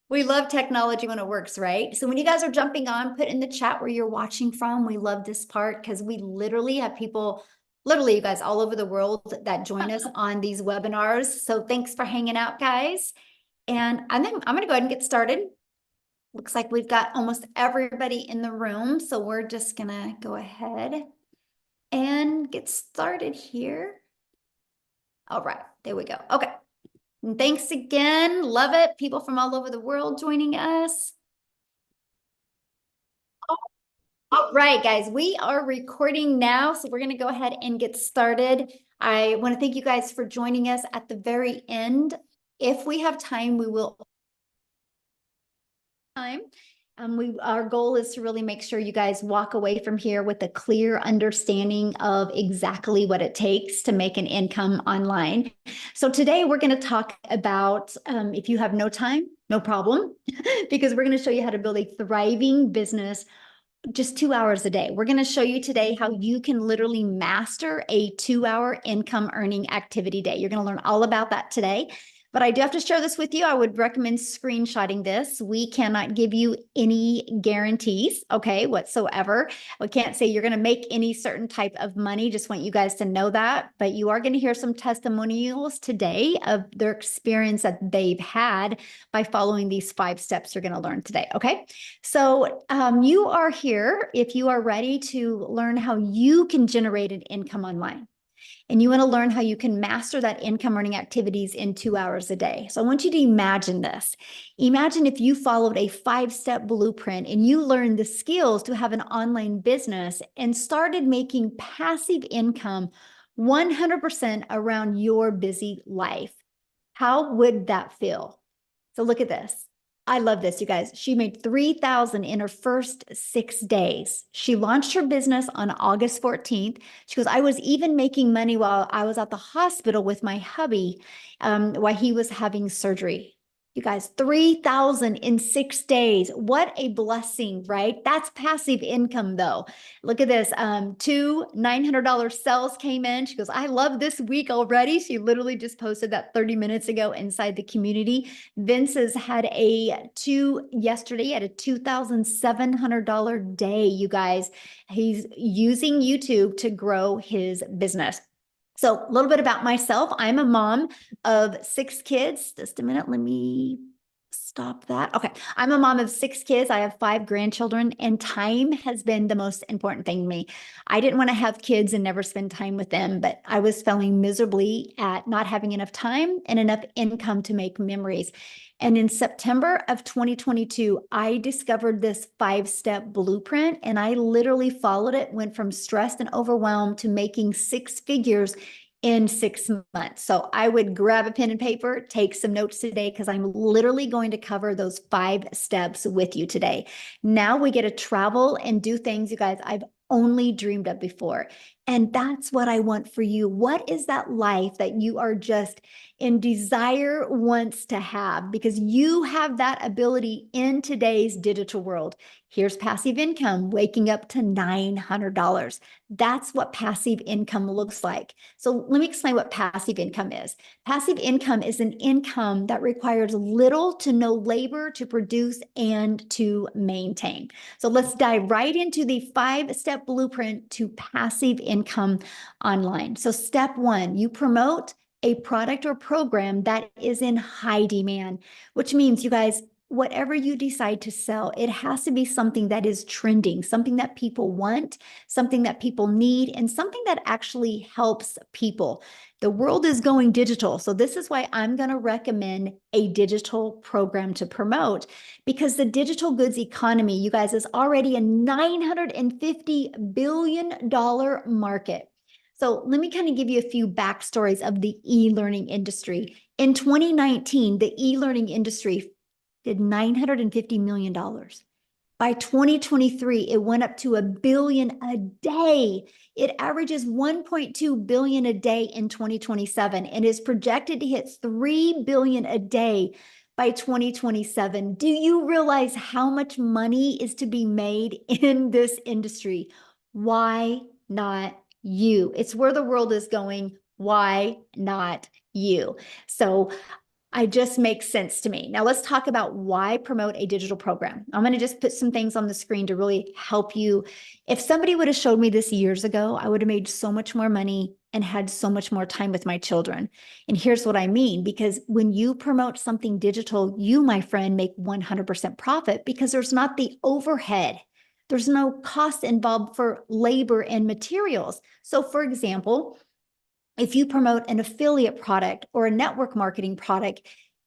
We love technology when it works, right? So when you guys are jumping on, put in the chat where you're watching from. We love this part because we literally have people, literally you guys all over the world that join us on these webinars. So thanks for hanging out, guys. And I'm going to go ahead and get started. Looks like we've got almost everybody in the room. So we're just going to go ahead and get started here. All right, there we go. Okay. And thanks again. Love it. People from all over the world joining us. All right, guys, we are recording now, so we're going to go ahead and get started. I want to thank you guys for joining us at the very end. If we have time, we will time. Our goal is to really make sure you guys walk away from here with a clear understanding of exactly what it takes to make an income online. So today we're going to talk about if you have no time, no problem, because we're going to show you how to build a thriving business just 2 hours a day. We're going to show you today how you can literally master a 2 hour income earning activity day. You're going to learn all about that today. But I do have to share this with you. I would recommend screenshotting this. We cannot give you any guarantees, okay, whatsoever. We can't say you're going to make any certain type of money. Just want you guys to know that. But you are going to hear some testimonials today of their experience that they've had by following these 5 steps you're going to learn today, okay? So you are here if you are ready to learn how you can generate an income online. And you want to learn how you can master that income earning activities in 2 hours a day. So I want you to imagine this. Imagine if you followed a 5-step blueprint and you learned the skills to have an online business and started making passive income 100% around your busy life. How would that feel? So look at this. I love this, you guys. She made $3,000 in her first 6 days. She launched her business on August 14th. She goes, I was even making money while I was at the hospital with my hubby while he was having surgery. You guys, 3,000 in 6 days. What a blessing, right? That's passive income though. Look at this. 2 $900 sales came in. She goes, I love this week already. She literally just posted that 30 minutes ago inside the community. Vince has had yesterday at a $2,700 day, you guys. He's using YouTube to grow his business. So a little bit about myself. I'm a mom of 6 kids. Just a minute. Let me stop that. Okay. I'm a mom of 6 kids. I have 5 grandchildren, and time has been the most important thing to me. I didn't want to have kids and never spend time with them, but I was failing miserably at not having enough time and enough income to make memories. And in September of 2022, I discovered this 5-step blueprint, and I literally followed it, went from stressed and overwhelmed to making 6 figures in 6 months. So I would grab a pen and paper, take some notes today, because I'm literally going to cover those 5 steps with you today. Now we get to travel and do things, you guys, I've only dreamed of before. And that's what I want for you. What is that life that you are just in desire wants to have? Because you have that ability in today's digital world. Here's passive income, waking up to $900. That's what passive income looks like. So let me explain what passive income is. Passive income is an income that requires little to no labor to produce and to maintain. So let's dive right into the 5-step blueprint to passive income online. So step 1, you promote a product or program that is in high demand, which means, you guys, whatever you decide to sell, it has to be something that is trending, something that people want, something that people need, and something that actually helps people. The world is going digital. So this is why I'm going to recommend a digital program to promote, because the digital goods economy, you guys, is already a $950 billion market. So let me kind of give you a few backstories of the e-learning industry. In 2019, the e-learning industry did $950 million. By 2023, it went up to $1 billion a day. It averages $1.2 billion a day in 2027 and is projected to hit $3 billion a day by 2027. Do you realize how much money is to be made in this industry? Why not you? It's where the world is going. Why not you? So I just makes sense to me. Now let's talk about why promote a digital program. I'm going to just put some things on the screen to really help you. If somebody would have showed me this years ago, I would have made so much more money and had so much more time with my children. And here's what I mean, because when you promote something digital, you, my friend, make 100% profit because there's not the overhead. There's no cost involved for labor and materials. So for example, if you promote an affiliate product or a network marketing product,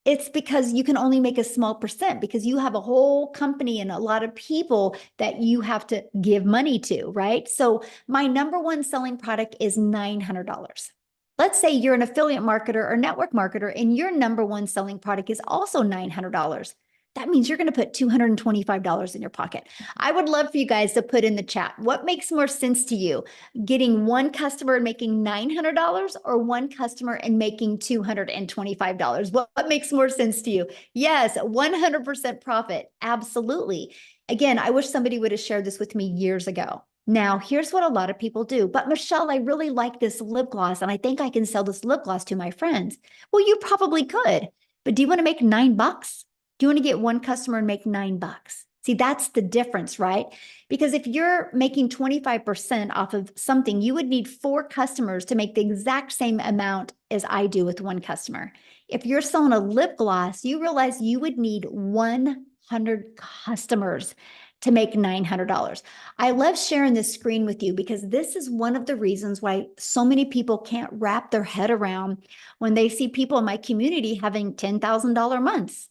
it's because you can only make a small percent because you have a whole company and a lot of people that you have to give money to, right? So my number one selling product is $900. Let's say you're an affiliate marketer or network marketer and your number one selling product is also $900. That means you're going to put $225 in your pocket. I would love for you guys to put in the chat, what makes more sense to you? Getting one customer and making $900 or one customer and making $225? What makes more sense to you? Yes, 100% profit. Absolutely. Again, I wish somebody would have shared this with me years ago. Now, here's what a lot of people do. But Michelle, I really like this lip gloss and I think I can sell this lip gloss to my friends. Well, you probably could, but do you want to make $9? Do you want to get one customer and make $9? See, that's the difference, right? Because if you're making 25% off of something, you would need 4 customers to make the exact same amount as I do with one customer. If you're selling a lip gloss, you realize you would need 100 customers to make $900. I love sharing this screen with you because this is one of the reasons why so many people can't wrap their head around when they see people in my community having $10,000 months.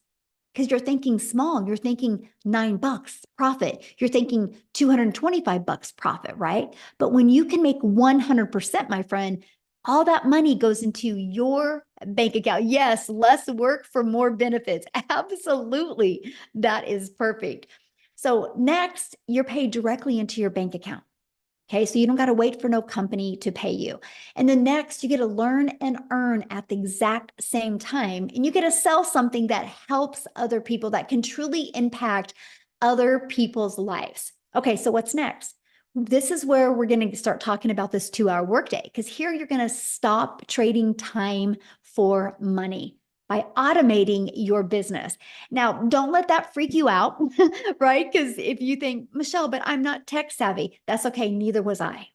Because you're thinking small, you're thinking $9 profit, you're thinking $225 profit, right? But when you can make 100%, my friend, all that money goes into your bank account. Yes, less work for more benefits. Absolutely. That is perfect. So next, you're paid directly into your bank account. Okay, so you don't got to wait for no company to pay you. And then next, you get to learn and earn at the exact same time. And you get to sell something that helps other people, that can truly impact other people's lives. Okay, so what's next? This is where we're going to start talking about this 2-hour workday, because here you're going to stop trading time for money by automating your business. Now, don't let that freak you out, right? Because if you think, Michelle, but I'm not tech savvy, that's okay. Neither was I,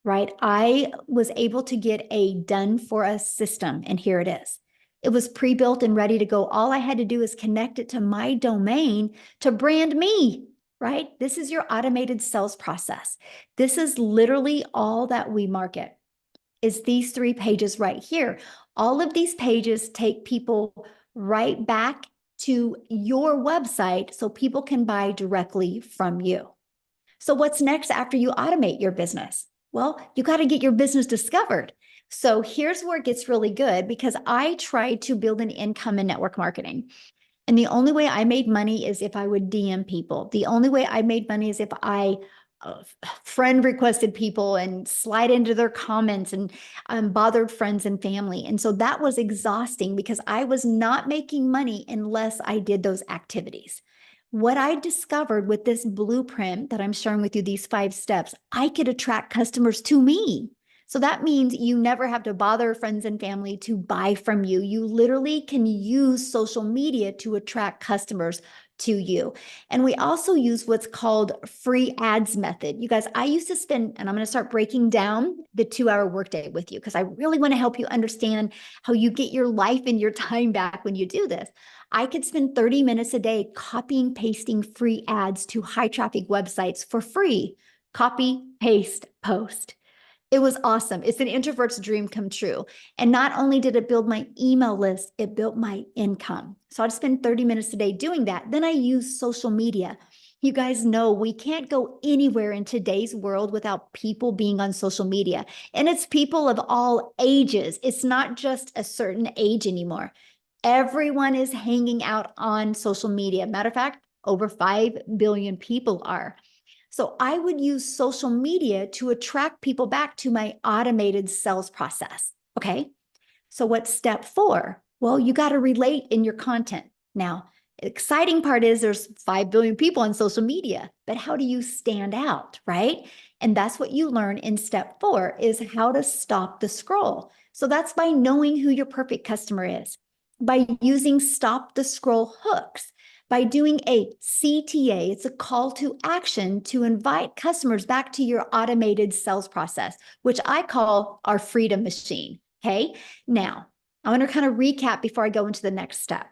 right? I was able to get a done for us system, and here it is. It was pre-built and ready to go. All I had to do is connect it to my domain to brand me, right? This is your automated sales process. This is literally all that we market, is these 3 pages right here. All of these pages take people right back to your website so people can buy directly from you. So what's next after you automate your business? Well, you got to get your business discovered. So here's where it gets really good, because I tried to build an income in network marketing. And the only way I made money is if I would DM people. The only way I made money is if I friend requested people and slide into their comments and bothered friends and family. And so that was exhausting because I was not making money unless I did those activities. What I discovered with this blueprint that I'm sharing with you, these 5 steps, I could attract customers to me. So that means you never have to bother friends and family to buy from you. You literally can use social media to attract customers to you. And we also use what's called free ads method. You guys, I used to spend, and I'm going to start breaking down the 2-hour workday with you because I really want to help you understand how you get your life and your time back when you do this. I could spend 30 minutes a day copying, pasting free ads to high traffic websites for free. Copy, paste, post. It was awesome. It's an introvert's dream come true. And not only did it build my email list, it built my income. So I'd spend 30 minutes a day doing that. Then I use social media. You guys know we can't go anywhere in today's world without people being on social media. And it's people of all ages. It's not just a certain age anymore. Everyone is hanging out on social media. Matter of fact, over 5 billion people are. So I would use social media to attract people back to my automated sales process. Okay. So what's step 4? Well, you got to relate in your content. Now, the exciting part is there's 5 billion people on social media, but how do you stand out, right? And that's what you learn in step 4 is how to stop the scroll. So that's by knowing who your perfect customer is. by using stop the scroll hooks, by doing a CTA, it's a call to action to invite customers back to your automated sales process, which I call our freedom machine. Okay. Now, I want to kind of recap before I go into the next step.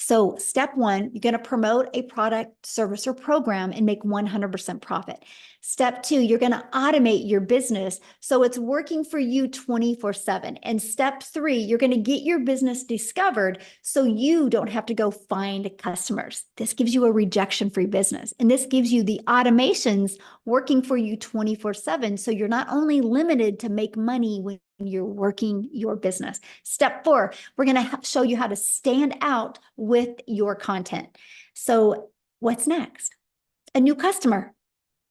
So step one, you're going to promote a product, service, or program and make 100% profit. Step two, you're going to automate your business so it's working for you 24/7. And step three, you're going to get your business discovered so you don't have to go find customers. This gives you a rejection-free business. And this gives you the automations working for you 24/7. So you're not only limited to make money when you're working your business. Step four, we're going to show you how to stand out with your content. So what's next? A new customer,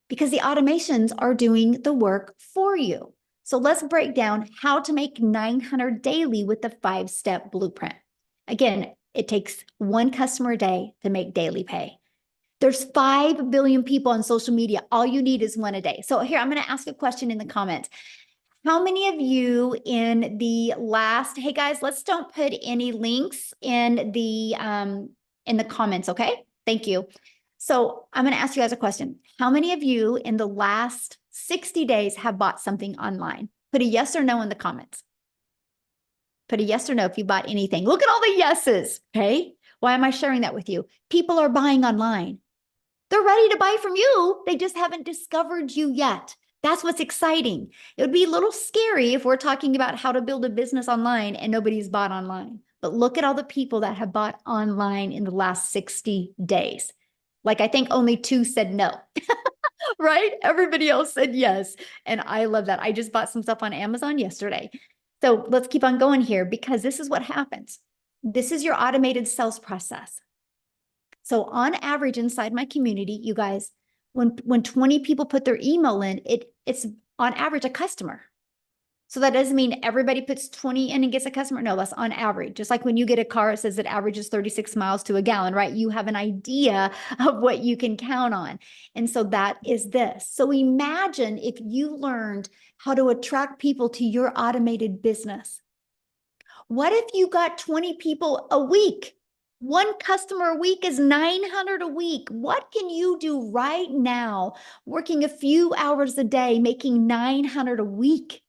because the automations are doing the work for you. So let's break down how to make 900 daily with the 5-step blueprint. Again, it takes one customer a day to make daily pay. There's 5 billion people on social media. All you need is one a day. So here, I'm going to ask a question in the comments. How many of you in the last, hey guys, let's don't put any links in the comments, okay? Thank you. So I'm going to ask you guys a question. How many of you in the last 60 days have bought something online? Put a yes or no in the comments. Put a yes or no if you bought anything. Look at all the yeses, okay? Why am I sharing that with you? People are buying online. They're ready to buy from you. They just haven't discovered you yet. That's what's exciting. It would be a little scary if we're talking about how to build a business online and nobody's bought online. But look at all the people that have bought online in the last 60 days. Like, I think only 2 said no, right? Everybody else said yes. And I love that. I just bought some stuff on Amazon yesterday. So let's keep on going here because this is what happens. This is your automated sales process. So on average inside my community, you guys, when 20 people put their email in, it's on average a customer. So that doesn't mean everybody puts 20 in and gets a customer. No, that's on average. Just like when you get a car, it says it averages 36 miles to a gallon, right? You have an idea of what you can count on. And so that is this. So imagine if you learned how to attract people to your automated business. What if you got 20 people a week? One customer a week is 900 a week. What can you do right now, working a few hours a day, making 900 a week?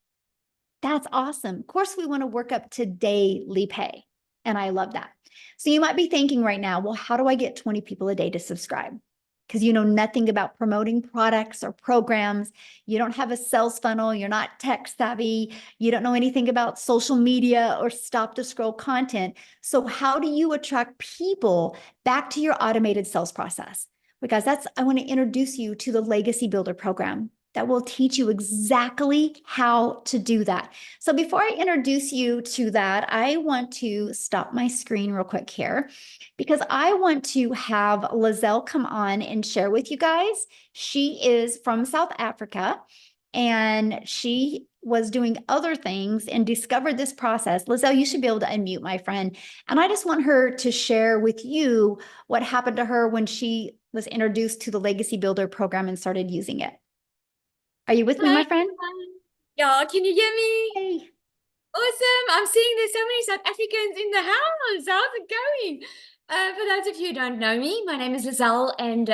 That's awesome. Of course, we want to work up to daily pay. And I love that. So you might be thinking right now, well, how do I get 20 people a day to subscribe? Because you know nothing about promoting products or programs. You don't have a sales funnel. You're not tech savvy. You don't know anything about social media or stop the scroll content. So how do you attract people back to your automated sales process? Because I want to introduce you to the Legacy Builder program that will teach you exactly how to do that. So before I introduce you to that, I want to stop my screen real quick here because I want to have Lizelle come on and share with you guys. She is from South Africa and she was doing other things and discovered this process. Lizelle, you should be able to unmute, my friend. And I just want her to share with you what happened to her when she was introduced to the Legacy Builder program and started using it. Are you with me, my friend? Yeah, can you hear me? Hey. Awesome. I'm seeing there's so many South Africans in the house. How's it going? For those of you who don't know me, my name is Lizelle, and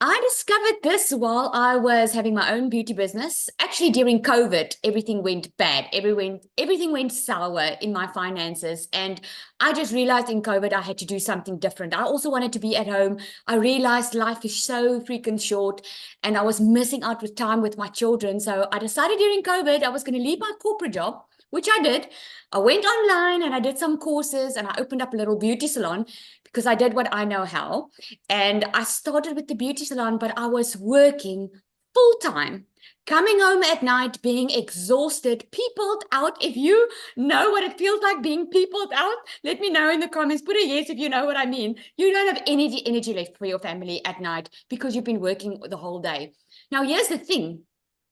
I discovered this while I was having my own beauty business. Actually, during COVID, everything went bad. Everything went sour in my finances, and I just realized in COVID I had to do something different. I also wanted to be at home. I realized life is so freaking short, and I was missing out with time with my children. So I decided during COVID I was going to leave my corporate job, which I did. I went online and I did some courses and I opened up a little beauty salon because I did what I know how. And I started with the beauty salon, but I was working full time, coming home at night, being exhausted, peopled out. If you know what it feels like being peopled out, let me know in the comments. Put a yes if you know what I mean. You don't have energy left for your family at night because you've been working the whole day. Now, here's the thing.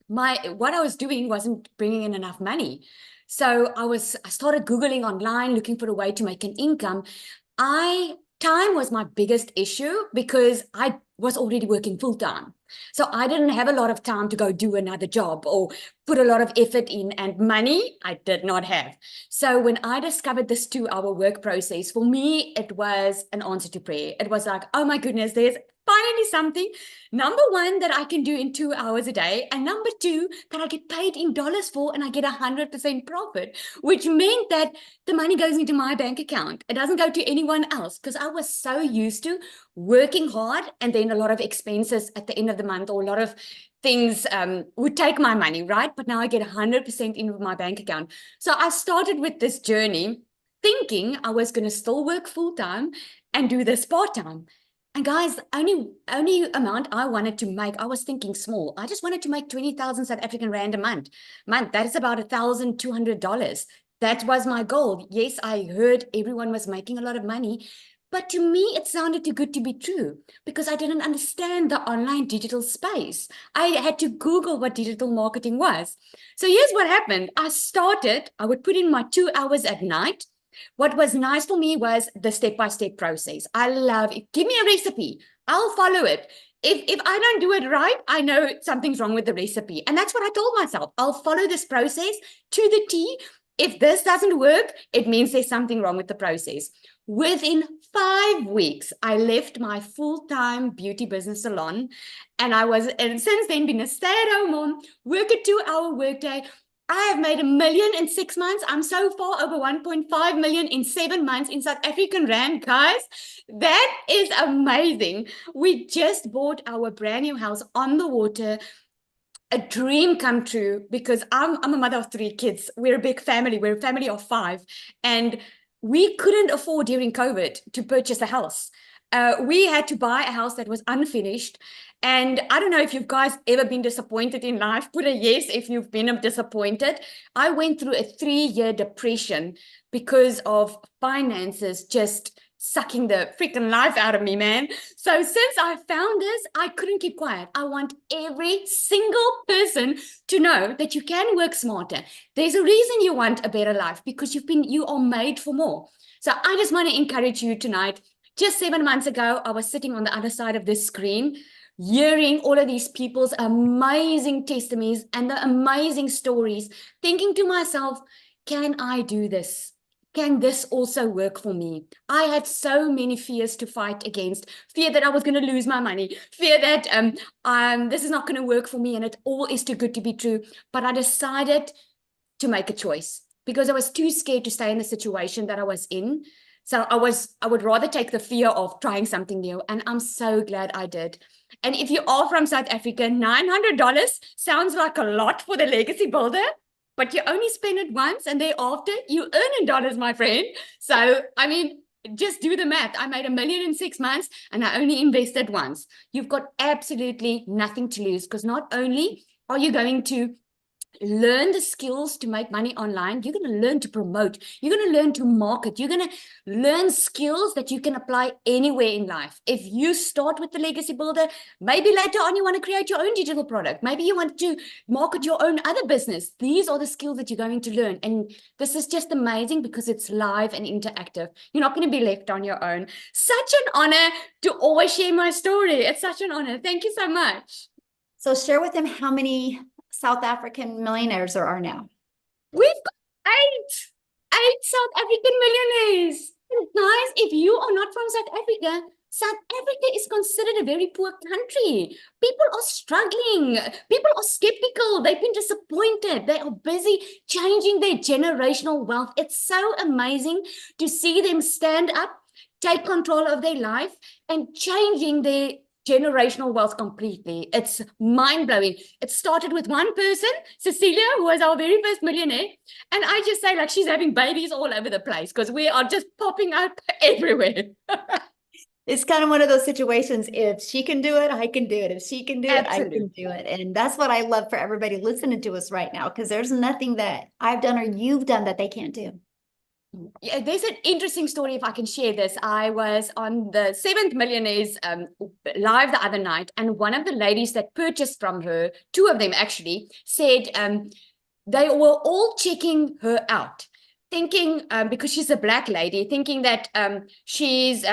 What I was doing wasn't bringing in enough money. So I started Googling online, looking for a way to make an income. Time was my biggest issue because I was already working full time. So I didn't have a lot of time to go do another job or put a lot of effort in, and money I did not have. So when I discovered this 2-hour work process, for me, it was an answer to prayer. It was like, oh my goodness, there's finally something, number one, that I can do in 2 hours a day, and number two, that I get paid in dollars for, and I get 100% profit, which meant that the money goes into my bank account. It doesn't go to anyone else, because I was so used to working hard and then a lot of expenses at the end of the month, or a lot of things would take my money, right? But now I get 100% into my bank account. So I started with this journey thinking I was going to still work full-time and do this part-time. And guys, only amount I wanted to make, I was thinking small. I just wanted to make 20,000 South African Rand a month. That is about $1,200. That was my goal. Yes, I heard everyone was making a lot of money, but to me, it sounded too good to be true because I didn't understand the online digital space. I had to Google what digital marketing was. So here's what happened. I would put in my 2 hours at night. What was nice for me was the step-by-step process. I love it. Give me a recipe. I'll follow it. If I don't do it right, I know something's wrong with the recipe. And that's what I told myself. I'll follow this process to the T. If this doesn't work, it means there's something wrong with the process. Within 5 weeks, I left my full-time beauty business salon, and since then been a stay-at-home mom, work a 2-hour workday. I have made $1 million in 6 months. I'm so far over 1.5 million in 7 months in South African Rand, guys. That is amazing. We just bought our brand new house on the water. A dream come true, because I'm a mother of 3 kids. We're a big family. We're a family of 5. And we couldn't afford during COVID to purchase a house. We had to buy a house that was unfinished. And I don't know if you guys ever been disappointed in life. Put a yes if you've been disappointed. I went through a 3-year depression because of finances just sucking the freaking life out of me, man. So since I found this, I couldn't keep quiet. I want every single person to know that you can work smarter. There's a reason you want a better life, because you are made for more. So I just want to encourage you tonight. Just 7 months ago, I was sitting on the other side of this screen, hearing all of these people's amazing testimonies and the amazing stories, thinking to myself, can I do this? Can this also work for me? I had so many fears to fight against. Fear that I was going to lose my money. Fear that this is not going to work for me and it all is too good to be true. But I decided to make a choice because I was too scared to stay in the situation that I was in. So I would rather take the fear of trying something new. And I'm so glad I did. And if you are from South Africa, $900 sounds like a lot for the Legacy Builder. But you only spend it once and thereafter you earn in dollars, my friend. So, I mean, just do the math. I made $1 million in 6 months and I only invested once. You've got absolutely nothing to lose, because not only are you going to learn the skills to make money online, you're going to learn to promote, you're going to learn to market, you're going to learn skills that you can apply anywhere in life. If you start with the Legacy Builder, maybe later on you want to create your own digital product, maybe you want to market your own other business. These are the skills that you're going to learn, and this is just amazing because it's live and interactive. You're not going to be left on your own. Such an honor to always share my story. It's such an honor. Thank you so much. So share with them how many South African millionaires there are now. We've got 8 South African millionaires. And guys, if you are not from South Africa, South Africa is considered a very poor country. People are struggling. People are skeptical. They've been disappointed. They are busy changing their generational wealth. It's so amazing to see them stand up, take control of their life, and changing their generational wealth completely. It's mind-blowing. It started with one person, Cecilia, who was our very first millionaire. And I just say, like, she's having babies all over the place because we are just popping up everywhere. It's kind of one of those situations. If she can do it, I can do it. If she can do it, I can do it. And that's what I love for everybody listening to us right now, because there's nothing that I've done or you've done that they can't do. Yeah, there's an interesting story, if I can share this. I was on the 7th Millionaires live the other night, and one of the ladies that purchased from her, 2 of them actually, said they were all checking her out, thinking, because she's a Black lady, thinking that she's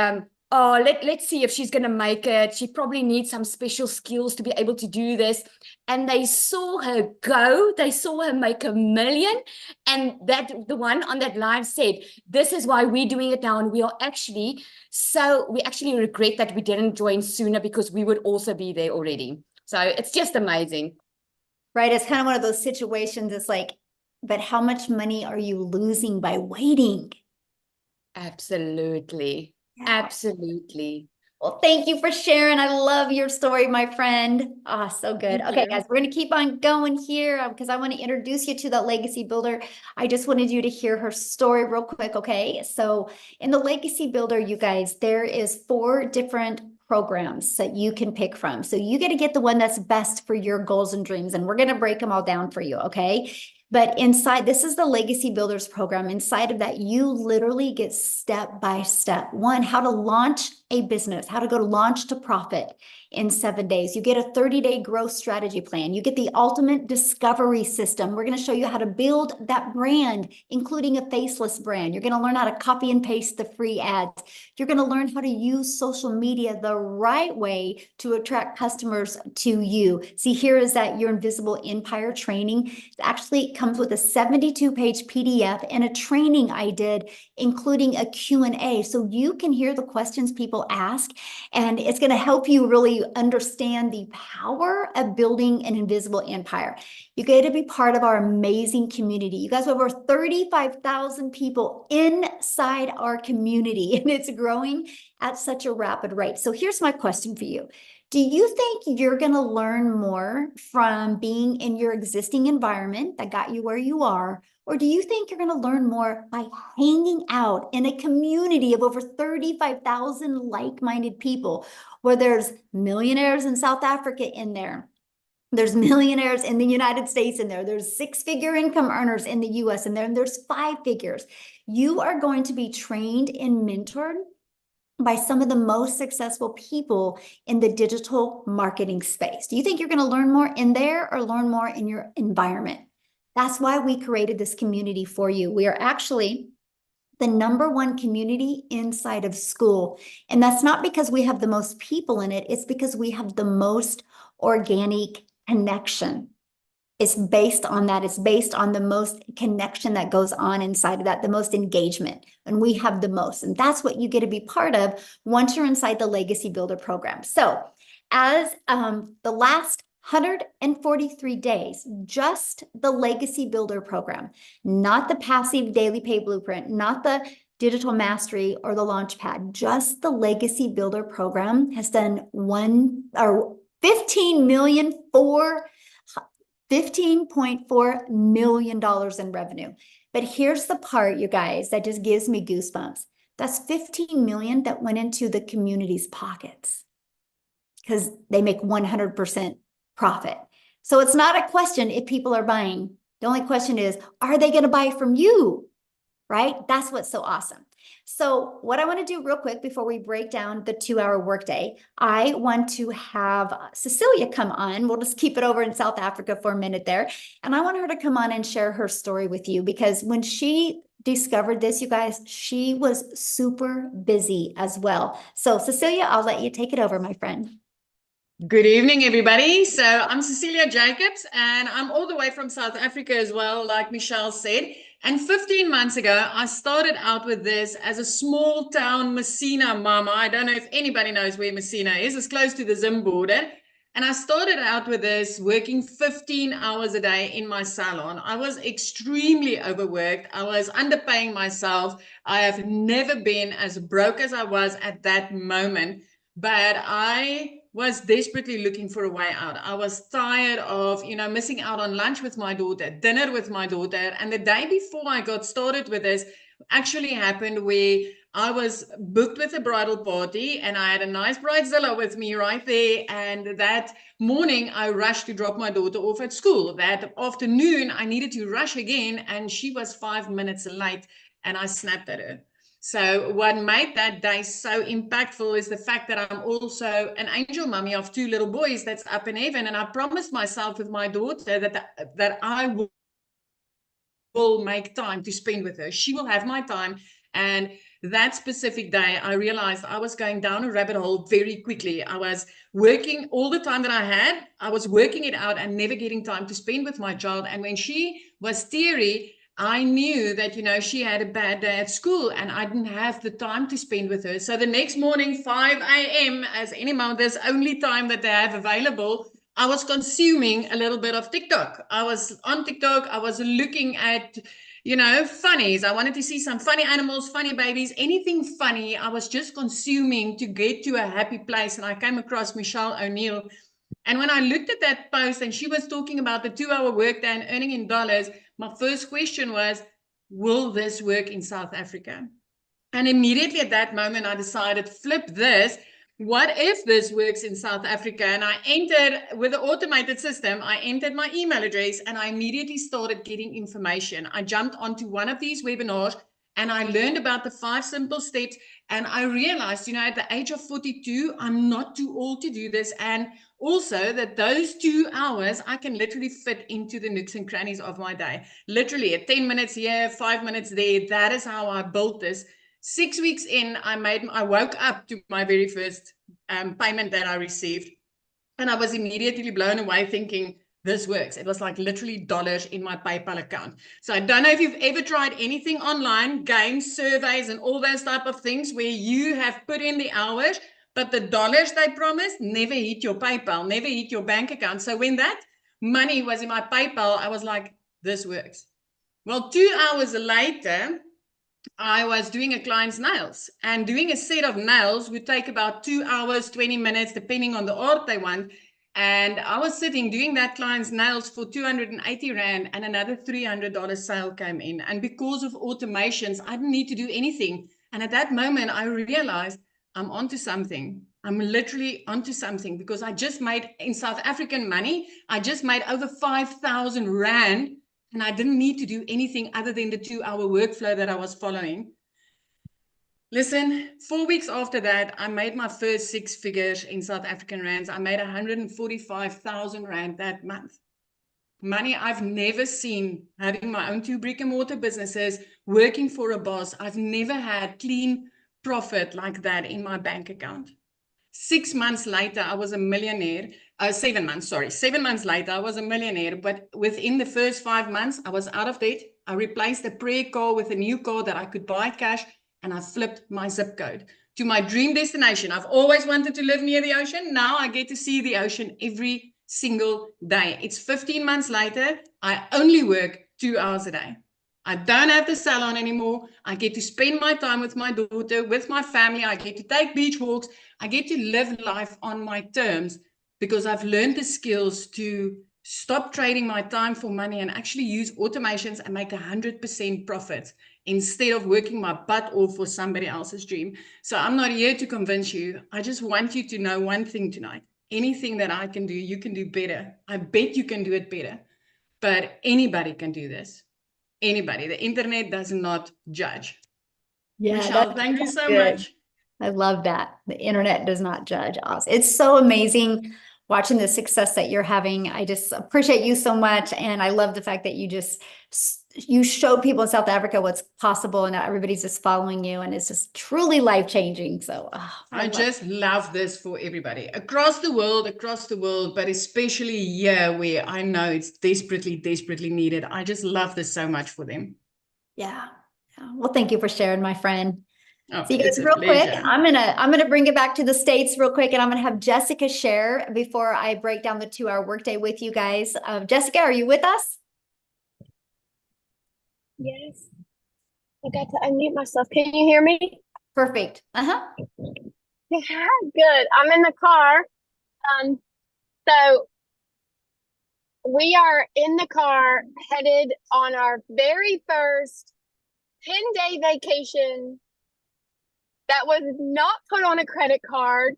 oh, let's see if she's going to make it. She probably needs some special skills to be able to do this. And they saw her go, they saw her make 1 million. And that the one on that live said, this is why we're doing it now. And we actually regret that we didn't join sooner, because we would also be there already. So it's just amazing. Right? It's kind of one of those situations. It's like, but how much money are you losing by waiting? Absolutely. Yeah. Absolutely. Well, thank you for sharing. I love your story, my friend. Ah, so good. Thank Okay, you. guys, we're going to keep on going here because I want to introduce you to that legacy builder. I just wanted you to hear her story real quick. Okay, so in the legacy builder, you guys, there is 4 different programs that you can pick from. So you get to get the one that's best for your goals and dreams, and we're going to break them all down for you. Okay. But inside, this is the Legacy Builders program. Inside of that, you literally get step by step. 1, how to launch a business, how to go to launch to profit in 7 days. You get a 30-day growth strategy plan. You get the ultimate discovery system. We're going to show you how to build that brand, including a faceless brand. You're going to learn how to copy and paste the free ads. You're going to learn how to use social media the right way to attract customers to you. See, here is that Your Invisible Empire training. It actually comes with a 72-page PDF and a training I did, including a Q&A. So you can hear the questions people ask, and it's going to help you really understand the power of building an invisible empire. You get to be part of our amazing community. You guys have over 35,000 people inside our community, and it's growing at such a rapid rate. So here's my question for you. Do you think you're going to learn more from being in your existing environment that got you where you are? Or do you think you're going to learn more by hanging out in a community of over 35,000 like-minded people, where there's millionaires in South Africa in there? There's millionaires in the United States in there. There's 6-figure income earners in the US in there, and there's 5 figures. You are going to be trained and mentored by some of the most successful people in the digital marketing space. Do you think you're going to learn more in there or learn more in your environment? That's why we created this community for you. We are actually the #1 community inside of school. And that's not because we have the most people in it. It's because we have the most organic connection. It's based on that. It's based on the most connection that goes on inside of that, the most engagement. And we have the most. And that's what you get to be part of once you're inside the Legacy Builder program. So as the last 143 days, just the Legacy Builder program, not the passive daily pay blueprint, not the digital mastery or the launchpad, just the Legacy Builder program has done $15.4 million in revenue. But here's the part, you guys, that just gives me goosebumps. That's 15 million that went into the community's pockets because they make 100% profit. So it's not a question if people are buying. The only question is, are they going to buy from you? Right? That's what's so awesome. So what I want to do real quick before we break down the 2-hour workday, I want to have Cecilia come on. We'll just keep it over in South Africa for a minute there. And I want her to come on and share her story with you, because when she discovered this, you guys, she was super busy as well. So Cecilia, I'll let you take it over, my friend. Good evening, everybody. So I'm Cecilia Jacobs, and I'm all the way from South Africa as well, like Michelle said. And 15 months ago, I started out with this as a small town Messina mama. I don't know if anybody knows where Messina is. It's close to the Zim border. And I started out with this working 15 hours a day in my salon. I was extremely overworked. I was underpaying myself. I have never been as broke as I was at that moment. But I was desperately looking for a way out. I was tired of, missing out on lunch with my daughter, dinner with my daughter. And the day before I got started with this actually happened where I was booked with a bridal party and I had a nice bridezilla with me right there. And that morning I rushed to drop my daughter off at school. That afternoon I needed to rush again, and she was 5 minutes late, and I snapped at her. So what made that day so impactful is the fact that I'm also an angel mummy of 2 little boys that's up in heaven. And I promised myself with my daughter that I will make time to spend with her. She will have my time. And that specific day, I realized I was going down a rabbit hole very quickly. I was working all the time that I had. I was working it out and never getting time to spend with my child. And when she was teary, I knew that, you know, she had a bad day at school and I didn't have the time to spend with her. So the next morning, 5 a.m., as any mother's only time that they have available, I was consuming a little bit of TikTok. I was on TikTok. I was looking at, you know, funnies. I wanted to see some funny animals, funny babies, anything funny. I was just consuming to get to a happy place. And I came across Michelle O'Neill. And when I looked at that post and she was talking about the 2-hour workday and earning in dollars, my first question was, will this work in South Africa? And immediately at that moment, I decided, flip this. What if this works in South Africa? And I entered with the automated system, I entered my email address and I immediately started getting information. I jumped onto one of these webinars and I learned about the 5 simple steps. And I realized, you know, at the age of 42, I'm not too old to do this. And also that those 2 hours, I can literally fit into the nooks and crannies of my day. Literally at 10 minutes here, 5 minutes there. That is how I built this. 6 weeks in, I woke up to my very first payment that I received. And I was immediately blown away thinking, this works. It was like literally dollars in my PayPal account. So I don't know if you've ever tried anything online, games, surveys, and all those type of things where you have put in the hours, but the dollars they promised never hit your PayPal, never hit your bank account. So when that money was in my PayPal, I was like, this works. Well, 2 hours later, I was doing a client's nails, and doing a set of nails would take about 2 hours, 20 minutes, depending on the art they want. And I was sitting doing that client's nails for 280 Rand, and another $300 sale came in. And because of automations, I didn't need to do anything. And at that moment, I realized I'm onto something. I'm literally onto something, because I just made, in South African money, I just made over 5,000 Rand. And I didn't need to do anything other than the 2-hour workflow that I was following. Listen, 4 weeks after that, I made my first 6 figures in South African rands. I made 145,000 Rand that month. Money I've never seen, having my own 2 brick and mortar businesses, working for a boss. I've never had clean profit like that in my bank account. 6 months later, I was a millionaire. 7 months, sorry. 7 months later, I was a millionaire. But within the first 5 months, I was out of debt. I replaced a prayer car with a new car that I could buy cash. And I flipped my zip code to my dream destination. I've always wanted to live near the ocean. Now I get to see the ocean every single day. It's 15 months later. I only work 2 hours a day. I don't have the salon anymore. I get to spend my time with my daughter, with my family. I get to take beach walks. I get to live life on my terms, because I've learned the skills to stop trading my time for money and actually use automations and make 100% profit instead of working my butt off for somebody else's dream. So I'm not here to convince you. I just want you to know one thing tonight. Anything that I can do, you can do better. I bet you can do it better. But anybody can do this. Anybody. The internet does not judge. Yeah, Michelle, thank you so good. much. I love that. The internet does not judge us. It's so amazing watching the success that you're having. I just appreciate you so much. And I love the fact that you show people in South Africa what's possible, and everybody's just following you, and it's just truly life-changing. So I just love this for everybody across the world, but especially here where I know it's desperately, desperately needed. I just love this so much for them. Yeah. Well, thank you for sharing, my friend. Oh, So you guys, real quick, I'm gonna bring it back to the States real quick, and I'm gonna have Jessica share before I break down the 2-hour workday with you guys. Jessica, are you with us? Yes. I got to unmute myself. Can you hear me? Perfect. Yeah, good. I'm in the car. So we are in the car headed on our very first 10-day vacation that was not put on a credit card,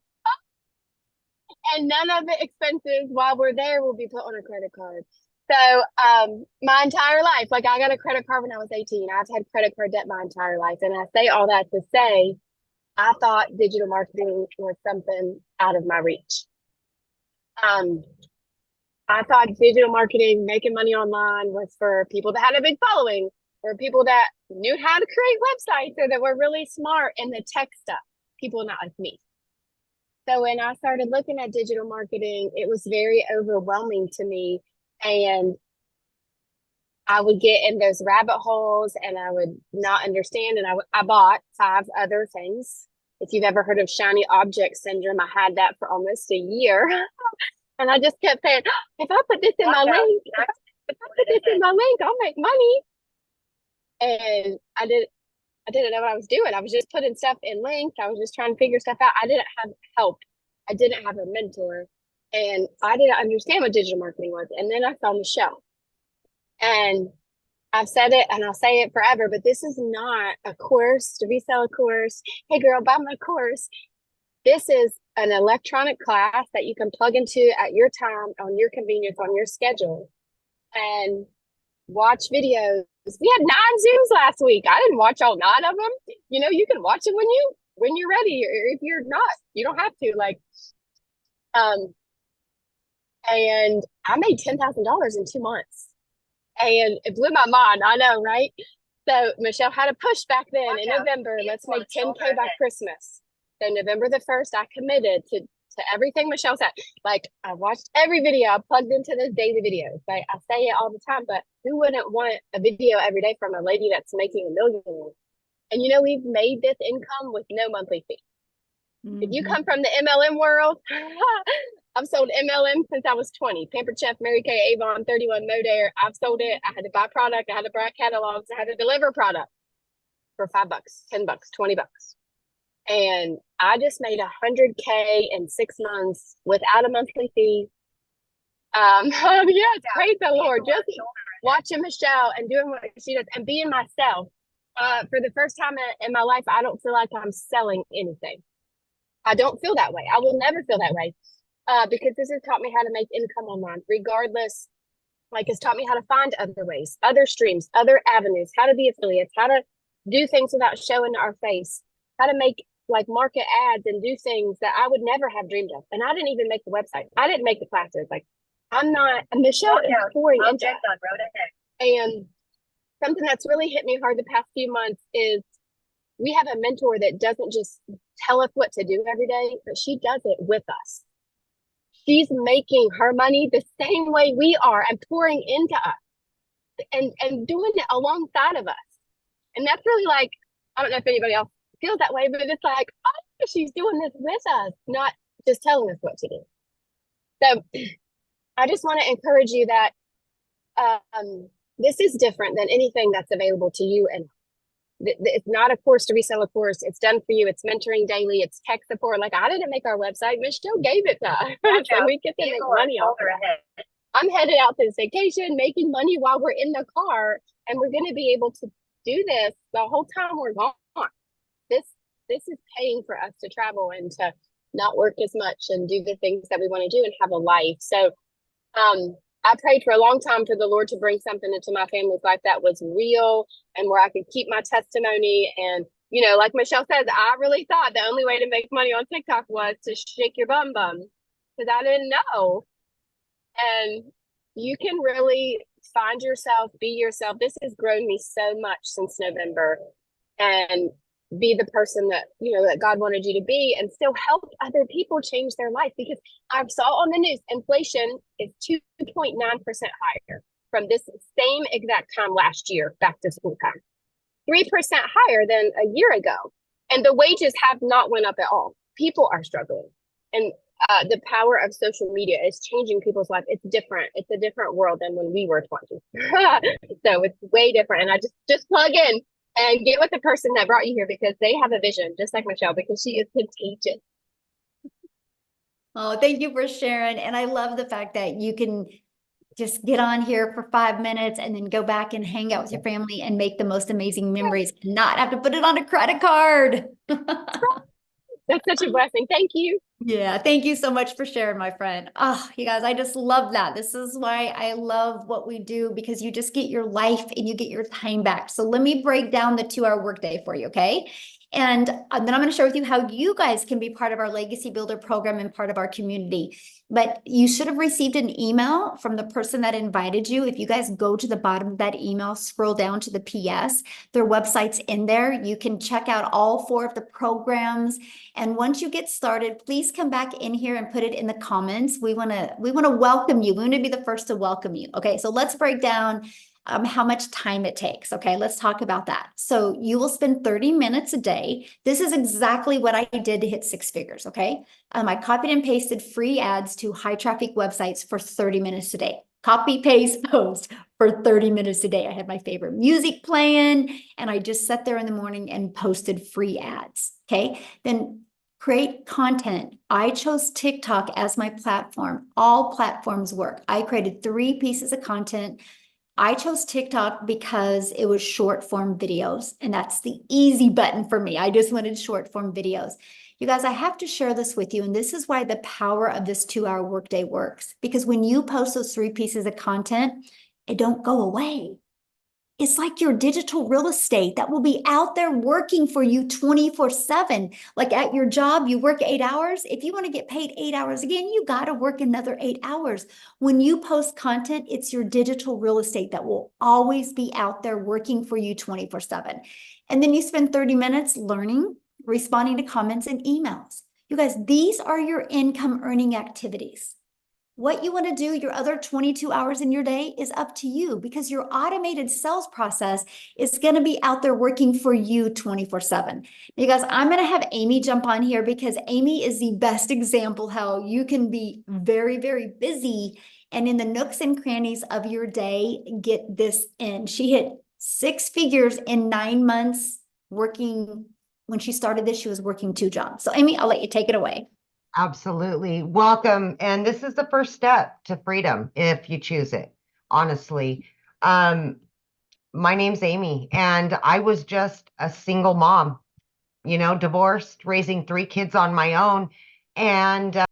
and none of the expenses while we're there will be put on a credit card. So my entire life, like I got a credit card when I was 18. I've had credit card debt my entire life. And I say all that to say, I thought digital marketing was something out of my reach. I thought digital marketing, making money online, was for people that had a big following. or people that knew how to create websites or that were really smart in the tech stuff, people not like me. So when I started looking at digital marketing, it was very overwhelming to me. And I would get in those rabbit holes and I would not understand. And I bought 5 other things. If you've ever heard of shiny object syndrome, I had that for almost a year. And I just kept saying, if I put this in my link, if I put this in my link, I'll make money. And I didn't know what I was doing. I was just putting stuff in links. I was just trying to figure stuff out. I didn't have help. I didn't have a mentor. And I didn't understand what digital marketing was. And then I found Michelle. And I've said it and I'll say it forever, but this is not a course to resell a course. Hey girl, buy my course. This is an electronic class that you can plug into at your time, on your convenience, on your schedule, and watch videos. We had 9 Zooms last week. I didn't watch all 9 of them. You know, you can watch it when you're ready, or if you're not, you don't have to. And I made $10,000 in 2 months. And it blew my mind. I know, right? So Michelle had a push back then in November. Let's make 10K by Christmas. So November the 1st, I committed to everything Michelle said. Like, I watched every video. I plugged into those daily videos. Like, I say it all the time, but who wouldn't want a video every day from a lady that's making $1 million? And you know, we've made this income with no monthly fee. If you come from the MLM world, I've sold MLM since I was 20. Pampered Chef, Mary Kay, Avon, 31 Modere. I've sold it. I had to buy product. I had to buy catalogs. I had to deliver product for $5, $10, $20. And I just made 100K in 6 months without a monthly fee. Yes, praise the Lord. Just watching Michelle and doing what she does and being myself. For the first time in my life, I don't feel like I'm selling anything. I don't feel that way. I will never feel that way. Because this has taught me how to make income online, regardless. Like, it's taught me how to find other ways, other streams, other avenues, how to be affiliates, how to do things without showing our face, how to make like market ads and do things that I would never have dreamed of. And I didn't even make the website. I didn't make the classes. Like, I'm not, Michelle is pouring into it. And something that's really hit me hard the past few months is we have a mentor that doesn't just tell us what to do every day, but she does it with us. She's making her money the same way we are and pouring into us and doing it alongside of us. And that's really like, I don't know if anybody else feels that way, but it's like, oh, she's doing this with us, not just telling us what to do. So I just want to encourage you that this is different than anything that's available to you. And it's not a course to resell a course. It's done for you. It's mentoring daily. It's tech support. Like, I didn't make our website. Michelle gave it to us. So we get to make money off of it. I'm headed out to this vacation, making money while we're in the car. And we're going to be able to do this the whole time we're gone. This is paying for us to travel and to not work as much and do the things that we want to do and have a life. So I prayed for a long time for the Lord to bring something into my family's life that was real and where I could keep my testimony. And, you know, like Michelle says, I really thought the only way to make money on TikTok was to shake your bum because I didn't know. And you can really find yourself, be yourself. This has grown me so much since November, and be the person that, you know, that God wanted you to be, and still help other people change their life. Because I saw on the news, inflation is 2.9% higher from this same exact time last year, back to school time, 3% higher than a year ago. And the wages have not went up at all. People are struggling. And the power of social media is changing people's life. It's different. It's a different world than when we were 20. So it's way different. And I just plug in and get with the person that brought you here, because they have a vision, just like Michelle, because she is contagious. Oh, thank you for sharing. And I love the fact that you can just get on here for 5 minutes and then go back and hang out with your family and make the most amazing memories and not have to put it on a credit card. That's such a blessing. Thank you. Yeah, thank you so much for sharing, my friend. Oh, you guys, I just love that. This is why I love what we do, because you just get your life and you get your time back. So let me break down the 2-hour workday for you, okay? And then I'm going to share with you how you guys can be part of our Legacy Builder program and part of our community. But you should have received an email from the person that invited you. If you guys go to the bottom of that email, scroll down to the PS, their website's in there. You can check out all 4 of the programs. And once you get started, please come back in here and put it in the comments. We want to welcome you. We want to be the first to welcome you. Okay, so let's break down how much time it takes. Okay, let's talk about that. So you will spend 30 minutes a day. This is exactly what I did to hit 6 figures. Okay, I copied and pasted free ads to high traffic websites for 30 minutes a day. Copy, paste, post for 30 minutes a day. I had my favorite music playing, and I just sat there in the morning and posted free ads. Okay, then create content. I chose TikTok as my platform. All platforms work. I created 3 pieces of content. I chose TikTok because it was short form videos, and that's the easy button for me. I just wanted short form videos. You guys, I have to share this with you, and this is why the power of this 2-hour workday works. Because when you post those 3 pieces of content, it don't go away. It's like your digital real estate that will be out there working for you 24/7. Like at your job, you work 8 hours. If you want to get paid 8 hours again, you got to work another 8 hours. When you post content, it's your digital real estate that will always be out there working for you 24/7. And then you spend 30 minutes learning, responding to comments and emails. You guys, these are your income earning activities. What you want to do your other 22 hours in your day is up to you, because your automated sales process is going to be out there working for you 24/7. You guys, I'm going to have Amy jump on here because Amy is the best example how you can be very, very busy and in the nooks and crannies of your day, get this in. She hit 6 figures in 9 months working. When she started this, she was working 2 jobs. So Amy, I'll let you take it away. Absolutely. Welcome. And this is the first step to freedom if you choose it, honestly. My name's Amy, and I was just a single mom, divorced, raising 3 kids on my own. And